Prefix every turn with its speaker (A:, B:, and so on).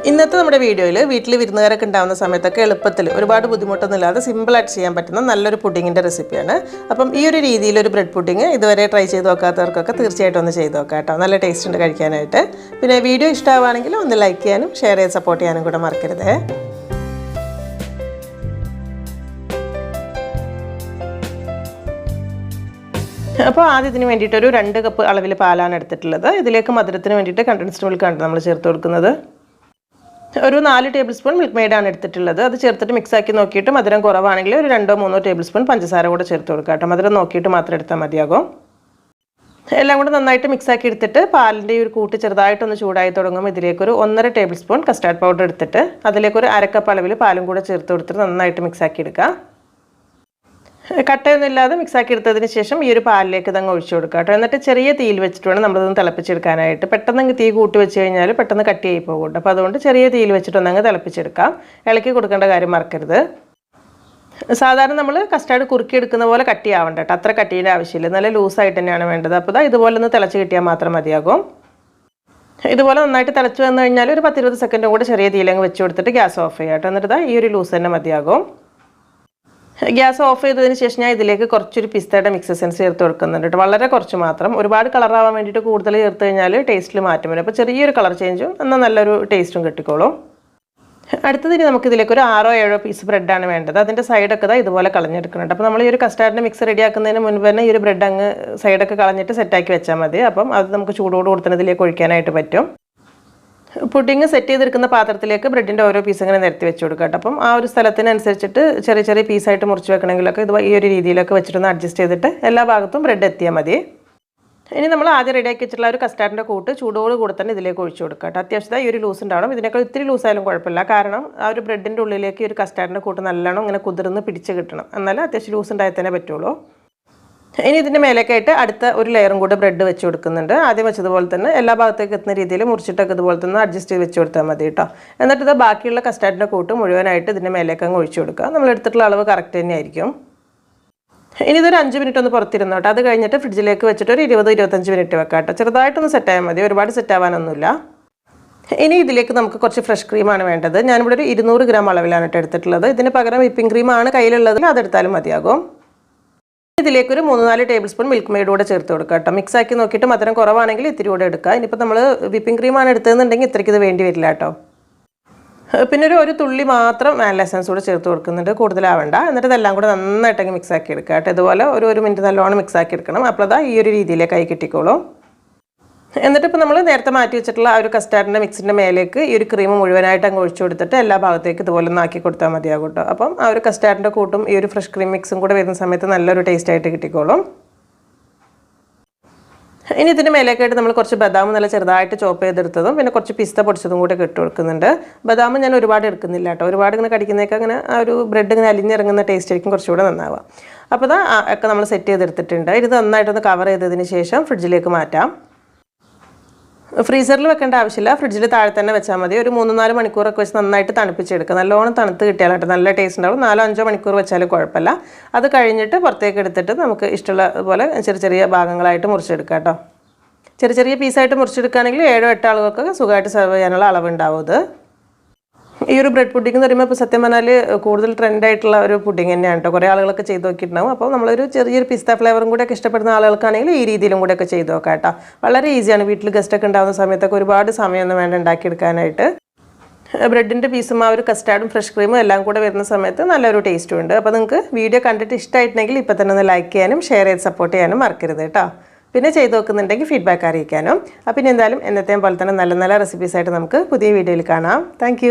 A: ഇന്നത്തെ നമ്മുടെ വീഡിയോയിൽ വീട്ടിൽ വിരുന്നുകാരൊക്കെ ഉണ്ടാകുന്ന സമയത്തൊക്കെ എളുപ്പത്തിൽ ഒരുപാട് ബുദ്ധിമുട്ടൊന്നുമില്ലാതെ സിമ്പിളായിട്ട് ചെയ്യാൻ പറ്റുന്ന നല്ലൊരു പുഡിങ്ങിൻ്റെ റെസിപ്പിയാണ്. അപ്പം ഈ ഒരു രീതിയിലൊരു ബ്രെഡ് പുഡിങ് ഇതുവരെ ട്രൈ ചെയ്ത് നോക്കാത്തവർക്കൊക്കെ തീർച്ചയായിട്ടും ഒന്ന് ചെയ്ത് നോക്കാം കേട്ടോ. നല്ല ടേസ്റ്റ് ഉണ്ട് കഴിക്കാനായിട്ട്. പിന്നെ വീഡിയോ ഇഷ്ടമാവുകയാണെങ്കിൽ ഒന്ന് ലൈക്ക് ചെയ്യാനും ഷെയർ ചെയ്ത് സപ്പോർട്ട് ചെയ്യാനും കൂടെ മറക്കരുത്. അപ്പോൾ ആദ്യം ഇതിന് വേണ്ടിയിട്ട് ഒരു 2 കപ്പ് അളവിൽ പാലാണ് എടുത്തിട്ടുള്ളത്. ഇതിലേക്ക് മധുരത്തിന് വേണ്ടിയിട്ട് കണ്ടൻസ്ഡ് മിൽക്കാണ് നമ്മൾ ചേർത്ത് കൊടുക്കുന്നത്. ഒരു 4 ടേബിൾ സ്പൂൺ മിൽക്ക് മെയ്ഡാണ് എടുത്തിട്ടുള്ളത്. അത് ചേർത്തിട്ട് മിക്സാക്കി നോക്കിയിട്ട് മധുരം കുറവാണെങ്കിൽ ഒരു 2-3 ടേബിൾ സ്പൂൺ പഞ്ചസാര കൂടെ ചേർത്ത് കൊടുക്കുക കേട്ടോ. മധുരം നോക്കിയിട്ട് മാത്രം എടുത്താൽ മതിയാകും. എല്ലാം കൂടെ നന്നായിട്ട് മിക്സാക്കി എടുത്തിട്ട് പാലിൻ്റെ ഒരു കൂട്ട് ചെറുതായിട്ടൊന്ന് ചൂടായി തുടങ്ങുമ്പോൾ ഇതിലേക്കൊരു 1.5 ടേബിൾ സ്പൂൺ കസ്റ്റാർഡ് പൗഡർ എടുത്തിട്ട് അതിലേക്കൊരു 1/2 കപ്പ് അളവിൽ പാലും കൂടെ ചേർത്ത് കൊടുത്തിട്ട് നന്നായിട്ട് മിക്സാക്കി എടുക്കുക. കട്ടയൊന്നും ഇല്ലാതെ മിക്സാക്കി എടുത്തതിന് ശേഷം ഈ ഒരു പാലിലേക്ക് ഇതങ്ങ് ഒഴിച്ചു കൊടുക്കുക കേട്ടോ. എന്നിട്ട് ചെറിയ തീയിൽ വെച്ചിട്ട് വേണം നമ്മളിതൊന്ന് തിളപ്പിച്ചെടുക്കാനായിട്ട്. പെട്ടെന്ന് തീ കൂട്ടി വെച്ച് കഴിഞ്ഞാൽ പെട്ടെന്ന് കട്ടിയായി പോകും. അപ്പോൾ അതുകൊണ്ട് ചെറിയ തീയിൽ വെച്ചിട്ടൊന്നങ്ങ് തിളപ്പിച്ചെടുക്കാം. ഇളക്കി കൊടുക്കേണ്ട കാര്യം മറക്കരുത്. സാധാരണ നമ്മൾ കസ്റ്റാർഡ് കുറുക്കിയെടുക്കുന്ന പോലെ കട്ടിയാവണ്ട കേട്ടോ. അത്ര കട്ടീൻ്റെ ആവശ്യമില്ല. നല്ല ലൂസായിട്ട് തന്നെയാണ് വേണ്ടത്. അപ്പോൾ ഇതുപോലെ ഒന്ന് തിളച്ച് കിട്ടിയാൽ മാത്രം മതിയാകും. ഇതുപോലെ നന്നായിട്ട് തിളച്ച് വന്നു കഴിഞ്ഞാൽ ഒരു 10-20 സെക്കൻഡും കൂടെ ചെറിയ തീയിലങ്ങ് വെച്ച് കൊടുത്തിട്ട് ഗ്യാസ് ഓഫ് ചെയ്യാം കേട്ടോ. എന്നിട്ട് ഈ ഒരു ലൂസ് തന്നെ മതിയാകും. ഗ്യാസ് ഓഫ് ചെയ്തതിന് ശേഷം ഞാൻ ഇതിലേക്ക് കുറച്ചൊരു പിസ്തയുടെ മിക്സ് എസൻസ് ചേർത്ത് കൊടുക്കുന്നുണ്ട്. വളരെ കുറച്ച് മാത്രം. ഒരുപാട് കളറാവാൻ വേണ്ടിയിട്ട് കൂടുതൽ ചേർത്ത് കഴിഞ്ഞാൽ ടേസ്റ്റിൽ മാറ്റം വരും. അപ്പോൾ ചെറിയൊരു കളർ ചേഞ്ചും എന്നാൽ നല്ലൊരു ടേസ്റ്റും കിട്ടിക്കോളും. അടുത്തതിന് നമുക്ക് ഇതിലേക്ക് ഒരു 6-7 പീസ് ബ്രെഡാണ് വേണ്ടത്. അതിൻ്റെ സൈഡൊക്കെ ഇതുപോലെ കളഞ്ഞെടുക്കുന്നുണ്ട്. അപ്പോൾ നമ്മൾ ഈ ഒരു കസ്റ്റാർഡിൻ്റെ മിക്സ് റെഡിയാക്കുന്നതിന് മുൻപ് തന്നെ ഈ ഒരു ബ്രെഡ് അങ്ങ് സൈഡൊക്കെ കളഞ്ഞിട്ട് സെറ്റാക്കി വെച്ചാൽ മതി. അപ്പം അത് നമുക്ക് ചൂടോട് കൊടുത്തിട്ട് ഇതിലേക്ക് ഒഴിക്കാനായിട്ട് പറ്റും. പുഡിങ് സെറ്റ് ചെയ്തെടുക്കുന്ന പാത്രത്തിലേക്ക് ബ്രെഡിൻ്റെ ഓരോ പീസ് ഇങ്ങനെ നിരത്തി വെച്ച് കൊടുക്കുക കേട്ടോ. അപ്പം ആ ഒരു സ്ഥലത്തിനനുസരിച്ചിട്ട് ചെറിയ ചെറിയ പീസായിട്ട് മുറിച്ച് വെക്കണമെങ്കിലൊക്കെ ഇത് ഈ ഒരു രീതിയിലൊക്കെ വെച്ചിട്ടൊന്ന് അഡ്ജസ്റ്റ് ചെയ്തിട്ട് എല്ലാ ഭാഗത്തും ബ്രെഡ് എത്തിയാൽ മതി. ഇനി നമ്മൾ ആദ്യം റെഡിയാക്കി വെച്ചിട്ടുള്ള ഒരു കസ്റ്റാർഡിൻ്റെ കൂട്ട് ചൂടോട് കൂടെ തന്നെ ഇതിലേക്ക് ഒഴിച്ചു കൊടുക്കുക കേട്ടോ. അത്യാവശ്യം ഈ ഒരു ലൂസ് ഉണ്ടാവണം. ഇതിനേക്കാൾ ഇത്തിരി ലൂസായാലും കുഴപ്പമില്ല. കാരണം ആ ഒരു ബ്രെഡിൻ്റെ ഉള്ളിലേക്ക് ഈ ഒരു കസ്റ്റാർഡിൻ്റെ കൂട്ട് നല്ലോണം ഇങ്ങനെ കുതിർന്ന് പിടിച്ച് കിട്ടണം. എന്നാലും അത്യാവശ്യം ലൂസ് ഉണ്ടായാൽ തന്നെ പറ്റുള്ളൂ. ഇനി ഇതിൻ്റെ മേലേക്കായിട്ട് അടുത്ത ഒരു ലെയറും കൂടെ ബ്രെഡ് വെച്ച് കൊടുക്കുന്നുണ്ട്. ആദ്യം വെച്ചതുപോലെ തന്നെ എല്ലാ ഭാഗത്തേക്ക് എത്തുന്ന രീതിയിൽ മുറിച്ചിട്ടൊക്കെ ഇതുപോലെ തന്നെ അഡ്ജസ്റ്റ് ചെയ്ത് വെച്ച് കൊടുത്താൽ മതി കേട്ടോ. എന്നിട്ട് ഇത് ബാക്കിയുള്ള കസ്റ്റാർഡിൻ്റെ കൂട്ട് മുഴുവനായിട്ട് ഇതിൻ്റെ മേലേക്ക് അങ്ങ് ഒഴിച്ചു കൊടുക്കുക. നമ്മൾ എടുത്തിട്ടുള്ള അളവ് കറക്റ്റ് തന്നെയായിരിക്കും. ഇനി ഇതൊരു 5 മിനിറ്റ് ഒന്ന് പുറത്തിരുന്നു കേട്ടോ. അത് കഴിഞ്ഞിട്ട് ഫ്രിഡ്ജിലേക്ക് വെച്ചിട്ട് ഒരു 20-25 മിനിറ്റ് വെക്കാം കേട്ടോ. ചെറുതായിട്ടൊന്ന് സെറ്റായാൽ മതി. ഒരുപാട് സെറ്റാവാനൊന്നുമില്ല. ഇനി ഇതിലേക്ക് നമുക്ക് കുറച്ച് ഫ്രഷ് ക്രീമാണ് വേണ്ടത്. ഞാനിവിടെ ഒരു 200 ഗ്രാം അളവിലാണ് എടുത്തിട്ടുള്ളത്. ഇതിന് പകരം വിപ്പിംഗ് ക്രീമാണ് കയ്യിലുള്ളത്. അതെടുത്താലും മതിയാകും. ഇതിലേക്കൊരു 3-4 ടേബിൾ സ്പൂൺ മിൽക്ക് മെയ്ഡ് കൂടെ ചേർത്ത് കൊടുക്കുക കേട്ടോ. മിക്സാക്കി നോക്കിയിട്ട് മധുരം കുറവാണെങ്കിൽ ഇത്തിരി കൂടെ എടുക്കുക. ഇനിയിപ്പോൾ നമ്മൾ വിപ്പിംഗ് ക്രീമാണ് എടുത്തതെന്നുണ്ടെങ്കിൽ ഇത്രയ്ക്ക് ഇത് വേണ്ടി വരില്ല കേട്ടോ. പിന്നെ ഒരു തുള്ളി മാത്രം വാനില എസൻസ് കൂടെ ചേർത്ത് കൊടുക്കുന്നുണ്ട്. കൂടുതലാവണ്ട. എന്നിട്ട് ഇതെല്ലാം കൂടെ നന്നായിട്ടങ്ങ് മിക്സാക്കി എടുക്കുക കേട്ടോ. ഇതുപോലെ ഒരു മിനിറ്റ് നല്ലോണം മിക്സാക്കി എടുക്കണം. അപ്പോൾ ഈ ഒരു രീതിയിലേക്ക് കിട്ടിക്കോളും. എന്നിട്ട് ഇപ്പോൾ നമ്മൾ നേരത്തെ മാറ്റി വെച്ചിട്ടുള്ള ആ ഒരു കസ്റ്റാർഡിൻ്റെ മിക്സിൻ്റെ മേലേക്ക് ഈ ഒരു ക്രീം മുഴുവനായിട്ട് അങ്ങ് ഒഴിച്ചു കൊടുത്തിട്ട് എല്ലാ ഭാഗത്തേക്ക് ഇതുപോലെ ഒന്ന് ആക്കി കൊടുത്താൽ മതിയാകും കേട്ടോ. അപ്പം ആ ഒരു കസ്റ്റാർഡിൻ്റെ കൂട്ടും ഈ ഒരു ഫ്രഷ് ക്രീം മിക്സും കൂടെ വരുന്ന സമയത്ത് നല്ലൊരു ടേസ്റ്റായിട്ട് കിട്ടിക്കോളും. ഇനി ഇതിൻ്റെ മേലേക്കായിട്ട് നമ്മൾ കുറച്ച് ബദാം നല്ല ചെറുതായിട്ട് ചോപ്പ് ചെയ്തെടുത്തതും പിന്നെ കുറച്ച് പിസ്ത പൊടിച്ചതും കൂടെ ഇട്ട് കൊടുക്കുന്നുണ്ട്. ബദാം ഞാൻ ഒരുപാട് എടുക്കുന്നില്ല കേട്ടോ. ഒരുപാട് ഇങ്ങനെ കടിക്കുന്നതൊക്കെ അങ്ങനെ ആ ഒരു ബ്രെഡ് ഇങ്ങനെ അലിഞ്ഞിറങ്ങുന്ന ടേസ്റ്റ് ആയിരിക്കും കുറച്ചുകൂടെ നന്നാവുക. അപ്പോൾ ഒക്കെ നമ്മൾ സെറ്റ് ചെയ്തെടുത്തിട്ടുണ്ട്. ഇത് നന്നായിട്ടൊന്ന് കവർ ചെയ്തതിന് ശേഷം ഫ്രിഡ്ജിലേക്ക് മാറ്റാം. ഫ്രീസറിൽ വെക്കേണ്ട ആവശ്യമില്ല. ഫ്രിഡ്ജിൽ താഴെ തന്നെ വെച്ചാൽ മതി. ഒരു 3-4 മണിക്കൂറൊക്കെ വെച്ച് നന്നായിട്ട് തണുപ്പിച്ചെടുക്കുക. നല്ലോണം തണുത്ത് കിട്ടിയാലായിട്ട് നല്ല ടേസ്റ്റ് ഉണ്ടാവും. 4-5 മണിക്കൂർ വെച്ചാലും കുഴപ്പമില്ല. അത് കഴിഞ്ഞിട്ട് പുറത്തേക്ക് എടുത്തിട്ട് നമുക്ക് ഇഷ്ടമുള്ള പോലെ ചെറിയ ഭാഗങ്ങളായിട്ട് മുറിച്ചെടുക്കാം കേട്ടോ. ചെറിയ പീസായിട്ട് മുറിച്ചെടുക്കുകയാണെങ്കിൽ 7-8 ആളുകൾക്ക് സുഖമായിട്ട് സെർവ് ചെയ്യാനുള്ള അളവുണ്ടാവും. ഇത് ഈ ഒരു ബ്രെഡ് പുഡിംഗ് എന്ന് പറയുമ്പോൾ ഇപ്പോൾ സത്യം പറഞ്ഞാൽ കൂടുതൽ ട്രെൻഡായിട്ടുള്ള ഒരു പുഡിംഗ് തന്നെയാണ് കേട്ടോ. കുറേ ആളുകളൊക്കെ ചെയ്ത് നോക്കിയിട്ടുണ്ടാവും. അപ്പോൾ നമ്മളൊരു ചെറിയൊരു പിസ്ത ഫ്ലേവറും കൂടെയൊക്കെ ഇഷ്ടപ്പെടുന്ന ആളുകൾക്കാണെങ്കിൽ ഈ രീതിയിലും കൂടെയൊക്കെ ചെയ്ത് നോക്കാം കേട്ടോ. വളരെ ഈസിയാണ്. വീട്ടിൽ ഗസ്റ്റൊക്കെ ഉണ്ടാകുന്ന സമയത്തൊക്കെ ഒരുപാട് സമയമൊന്നും വേണ്ട ഉണ്ടാക്കിയെടുക്കാനായിട്ട്. ബ്രെഡിൻ്റെ പീസും ആ ഒരു കസ്റ്റാർഡും ഫ്രഷ് ക്രീമും എല്ലാം കൂടെ വരുന്ന സമയത്ത് നല്ലൊരു ടേസ്റ്റും ഉണ്ട്. അപ്പോൾ നിങ്ങൾക്ക് വീഡിയോ കണ്ടിട്ട് ഇഷ്ടമായിട്ടുണ്ടെങ്കിൽ ഇപ്പോൾ തന്നെ ഒന്ന് ലൈക്ക് ചെയ്യാനും ഷെയർ ചെയ്ത് സപ്പോർട്ട് ചെയ്യാനും മറക്കരുത് കേട്ടോ. പിന്നെ ചെയ്ത് നോക്കുന്നുണ്ടെങ്കിൽ ഫീഡ്ബാക്ക് അറിയിക്കാനും. അപ്പോൾ പിന്നെ എന്തായാലും എന്നത്തെയും പോലെ തന്നെ നല്ല റെസിപ്പീസായിട്ട് നമുക്ക് പുതിയ വീഡിയോയിൽ കാണാം. താങ്ക്